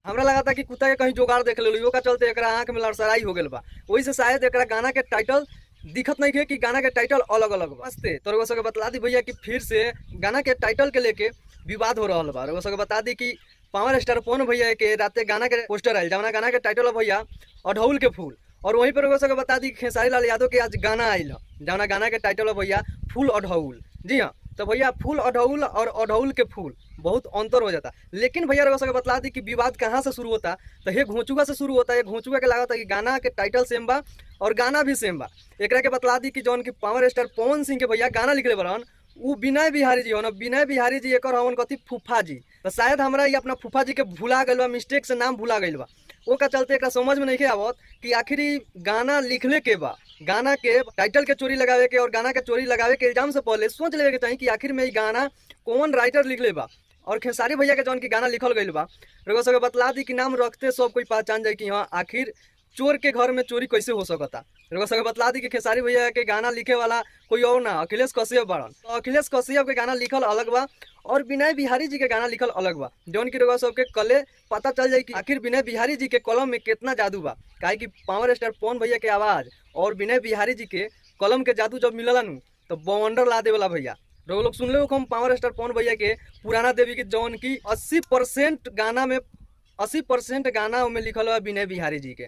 हमरा लगा था कि कुत्ता के कहीं जोगाड़ देख लो का चलते एकरा आंख में लड़सराई हो गल बा। वही से शायद एकरा गाना के टाइटल दिखत नहीं है कि गाना के टाइटल अलग अलग बा। तो रउआ सबके बतला दी भैया कि फिर से गाना के टाइटल के लेके विवाद हो रहा बा। रउआ सबके बता दी कि पावर स्टार पवन भैया के राते गाना के पोस्टर आयल जवना गाना के टाइटल है भैया अढ़ौल के फूल। और वहीं पर रउआ सबके बता दी खेसारी लाल यादव के आज गाना आयल है जवना गाना के टाइटल है भैया फूल अढ़ौल। जी हाँ, तो भैया फूल अढ़ौल और अढ़ौल के फूल बहुत अंतर हो जाता। लेकिन भैया रउआ सबके बतला दी कि विवाद कहाँ से शुरू होता, तो ये घोंचुआ से शुरू होता है। घोंचुआ के लागत है कि गाना के टाइटल सेम बा और गाना भी सेम बा। एकरा के बतला दी कि जौन की पावर स्टार पवन सिंह के भैया गाना लिखले बरन उ विनय बिहारी जी हो। विनय बिहारी जी एक हवन कथी फूफा जी। तो शायद हमरा ये अपना फूफा जी के भुला गइल बा, मिस्टेक से नाम भुला गइल बा। वो का चलते एक समझ में नहीं आवत कि आखिर गाना लिखले के बा गाना के टाइटल के चोरी लगावे के और गाना के चोरी लगावे के इल्जाम से पहले सोच लेवे के चाहिए कि आखिर में ये गाना कौन राइटर लिखले बा। और खेसारी भैया के जौन की गाना लिखल गइल बा रउआ सबके बतला दी कि नाम रखते सब कोई पहचान जाए कि हाँ आखिर चोर के घर में चोरी कैसे हो सकता। रउआ सबके बतला दी कि खेसारी भैया के गाना लिखे वाला कोई और ना अखिलेश कश्यप बाड़न। तो अखिलेश कश्यप के गाना लिखल अलग बा और विनय बिहारी जी के गाना लिखल अलग बा। जौन की रउआ सबके कले पता चल जाए कि आखिर विनय बिहारी जी के कलम में कितना जादू बा। काहे कि पावर स्टार पवन भैया के आवाज और विनय बिहारी जी के कलम के जादू जब मिलला नु तो बवंडर ला देवला भैया। रउआ लोग सुन ले हम पावर स्टार पवन भैया के पुराना देवी के जौन की 80% गाना में लिखल बा विनय बिहारी जी के।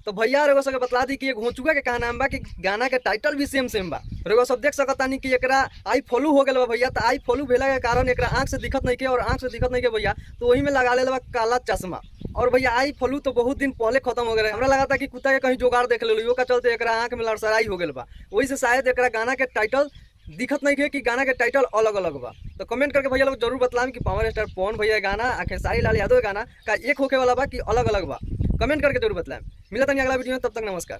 तो भैया रउआ सबके बतला दी कि घोंचुआ के कहा नाम बा कि गाना के टाइटल भी सेम बा। रउआ सब देख सकतानी कि एकरा आई फॉलो हो गल बा भैया। तो आई फॉलो भेला के कारण एकरा आंख से दिखत नहीं के और आंख से दिखत नहीं के भैया तो वही में लगा ले बा काला चश्मा। और भैया आई फॉलो तो बहुत दिन पहले खत्म हो गए। हमरा लगा था कि कुत्ता के कहीं जोगाड़ देख लो का चलते एकरा आंख में लड़सराई हो गल बा। वही से शायद एकरा गाना के टाइटल दिखत नहीं है कि गाना के टाइटल अलग अलग बा। तो कमेंट करके भैया लोग जरूर बतलाएं कि पावर स्टार पवन भैया गाना आ खेसारी लाल यादव गाना का एक होके वाला बा कि अलग अलग बा। कमेंट करके जरूर बतलाएं। मिलता नहीं अगला वीडियो में, तब तक नमस्कार।